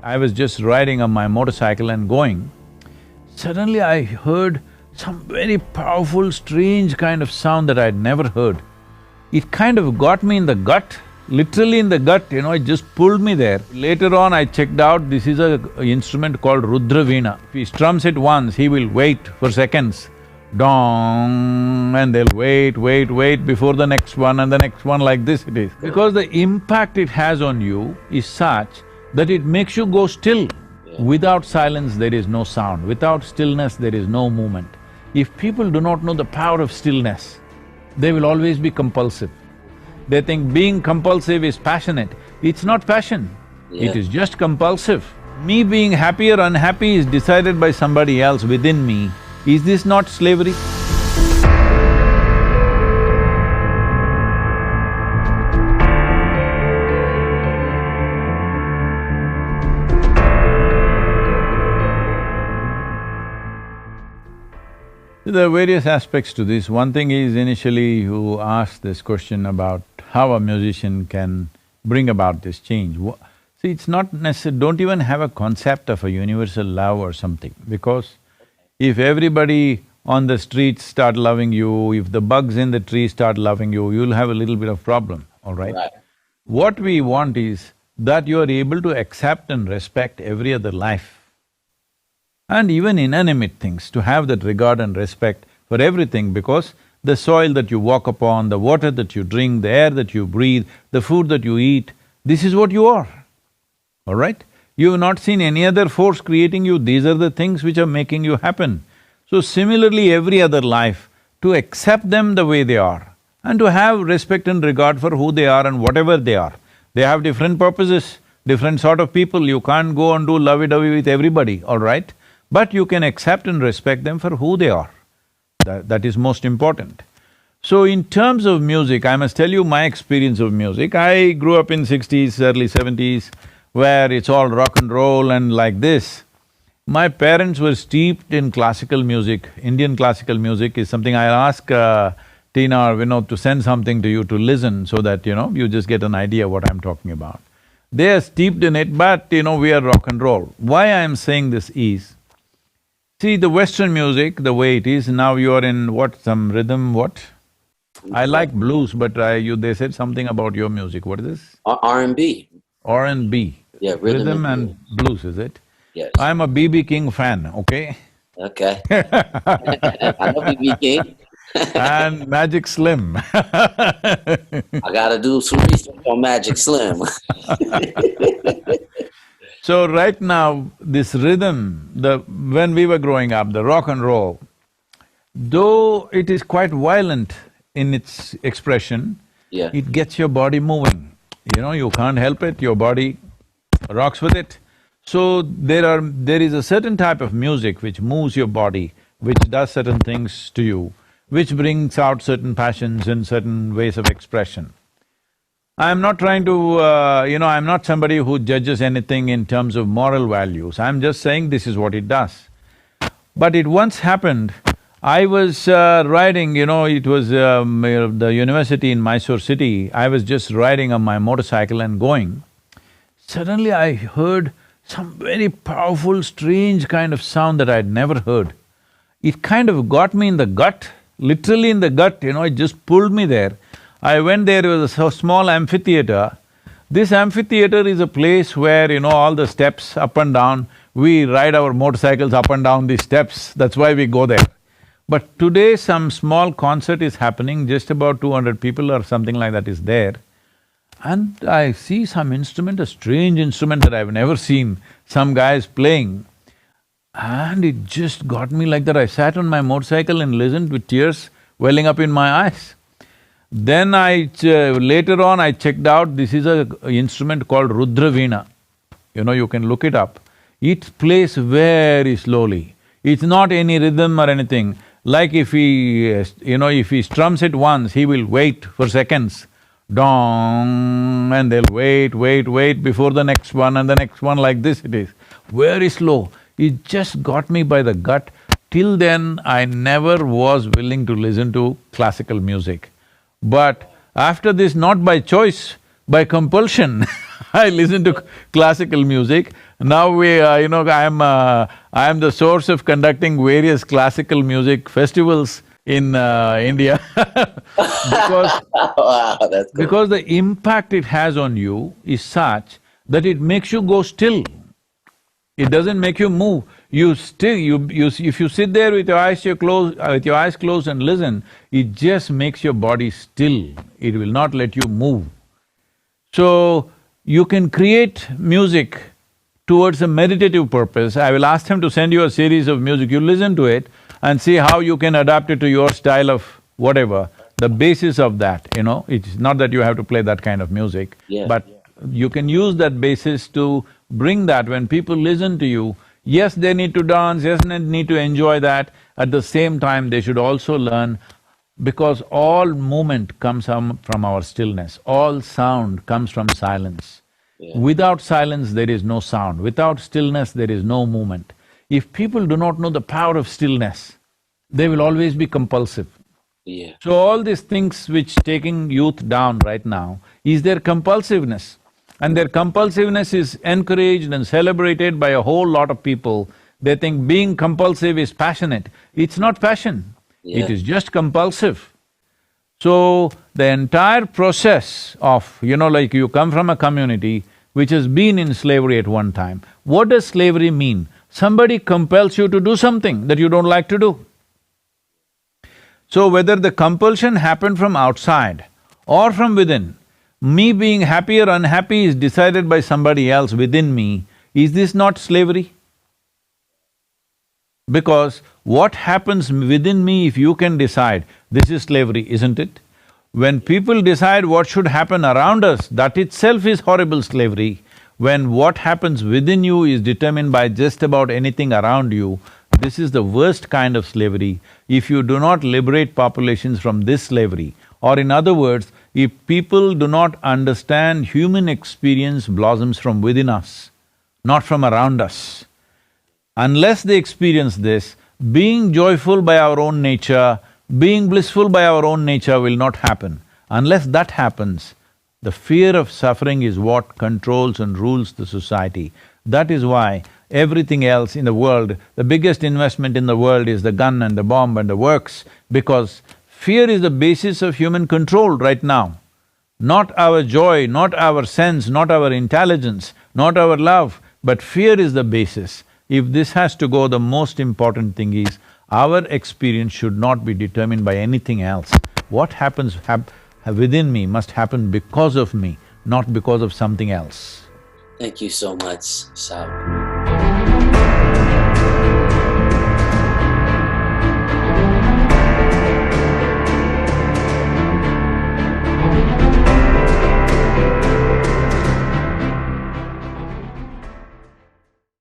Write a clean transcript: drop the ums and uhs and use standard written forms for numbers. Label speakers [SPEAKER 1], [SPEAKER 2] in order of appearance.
[SPEAKER 1] I was just riding on my motorcycle and going. Suddenly I heard some very powerful, strange kind of sound that I'd never heard. It kind of got me in the gut, literally in the gut, it just pulled me there. Later on I checked out, this is a instrument called Rudra Veena. If he strums it once, he will wait for seconds. Dong, and they'll wait before the next one and the next one, like this it is. Because the impact it has on you is such that it makes you go still. Without silence, there is no sound. Without stillness, there is no movement. If people do not know the power of stillness, they will always be compulsive. They think being compulsive is passionate. It's not passion, it is just compulsive. Me being happy or unhappy is decided by somebody else within me. Is this not slavery? There are various aspects to this. One thing is, initially you asked this question about how a musician can bring about this change. See, it's not necessary, don't even have a concept of a universal love or something, because if everybody on the streets start loving you, if the bugs in the tree start loving you, you'll have a little bit of problem, all right? What we want is that you are able to accept and respect every other life. And even inanimate things, to have that regard and respect for everything, because the soil that you walk upon, the water that you drink, the air that you breathe, the food that you eat, this is what you are, all right? You have not seen any other force creating you, these are the things which are making you happen. So similarly, every other life, to accept them the way they are and to have respect and regard for who they are and whatever they are. They have different purposes, different sort of people, you can't go and do lovey-dovey with everybody, all right? But you can accept and respect them for who they are. That is most important. So in terms of music, I must tell you my experience of music. I grew up in 60s, early 70s, where it's all rock and roll and like this. My parents were steeped in classical music. Indian classical music is something I'll ask Tina or Vinod to send something to you to listen so that, you just get an idea what I'm talking about. They are steeped in it, but we are rock and roll. Why I am saying this is, see, the Western music, the way it is, now you are in what, some rhythm, what? I like blues, but they said something about your music, what is this?
[SPEAKER 2] R&B.
[SPEAKER 1] R&B.
[SPEAKER 2] Yeah,
[SPEAKER 1] rhythm and blues, is it?
[SPEAKER 2] Yes.
[SPEAKER 1] I'm a B.B. King fan, okay?
[SPEAKER 2] Okay. I know B.B. King.
[SPEAKER 1] And Magic Slim.
[SPEAKER 2] I gotta do some research on Magic Slim.
[SPEAKER 1] So right now, this rhythm, when we were growing up, the rock and roll, though it is quite violent in its expression, it gets your body moving. You can't help it, your body rocks with it. So there is a certain type of music which moves your body, which does certain things to you, which brings out certain passions and certain ways of expression. I'm not trying to, I'm not somebody who judges anything in terms of moral values, I'm just saying this is what it does. But it once happened, I was riding, it was the university in Mysore city, I was just riding on my motorcycle and going. Suddenly I heard some very powerful, strange kind of sound that I'd never heard. It kind of got me in the gut, literally in the gut, it just pulled me there. I went there was a small amphitheater. This amphitheater is a place where, all the steps up and down, we ride our motorcycles up and down these steps, that's why we go there. But today some small concert is happening, just about 200 people or something like that is there. And I see some instrument, a strange instrument that I've never seen, some guys playing. And it just got me like that. I sat on my motorcycle and listened with tears welling up in my eyes. Then later on I checked out, this is a instrument called Rudra Veena. You can look it up. It plays very slowly. It's not any rhythm or anything. Like if he strums it once, he will wait for seconds. Dong, and they'll wait before the next one and the next one, like this it is. Very slow. It just got me by the gut. Till then, I never was willing to listen to classical music. But after this, not by choice, by compulsion I listen to classical music. Now I am the source of conducting various classical music festivals in India because
[SPEAKER 2] Wow, that's cool.
[SPEAKER 1] because the impact it has on you is such that it makes you go still. It doesn't make you move. You still… if you sit there with your eyes closed and listen, it just makes your body still. It will not let you move. So, you can create music towards a meditative purpose. I will ask him to send you a series of music, you listen to it and see how you can adapt it to your style of whatever. The basis of that, it's not that you have to play that kind of music, but you can use that basis to bring that. When people listen to you, yes, they need to dance, yes, they need to enjoy that. At the same time, they should also learn, because all movement comes from our stillness, all sound comes from silence. Without silence, there is no sound. Without stillness, there is no movement. If people do not know the power of stillness, they will always be compulsive. So all these things which taking youth down right now is their compulsiveness. And their compulsiveness is encouraged and celebrated by a whole lot of people. They think being compulsive is passionate. It's not passion, it is just compulsive. So, the entire process of, like you come from a community which has been in slavery at one time. What does slavery mean? Somebody compels you to do something that you don't like to do. So, whether the compulsion happened from outside or from within, me being happy or unhappy is decided by somebody else within me. Is this not slavery? Because what happens within me, if you can decide, this is slavery, isn't it? When people decide what should happen around us, that itself is horrible slavery. When what happens within you is determined by just about anything around you, this is the worst kind of slavery. If you do not liberate populations from this slavery, or in other words, if people do not understand human experience blossoms from within us, not from around us. Unless they experience this, being joyful by our own nature, being blissful by our own nature will not happen. Unless that happens, the fear of suffering is what controls and rules the society. That is why everything else in the world, the biggest investment in the world is the gun and the bomb and the works, because fear is the basis of human control right now. Not our joy, not our sense, not our intelligence, not our love, but fear is the basis. If this has to go, the most important thing is our experience should not be determined by anything else. What happens within me must happen because of me, not because of something else.
[SPEAKER 2] Thank you so much, Sal.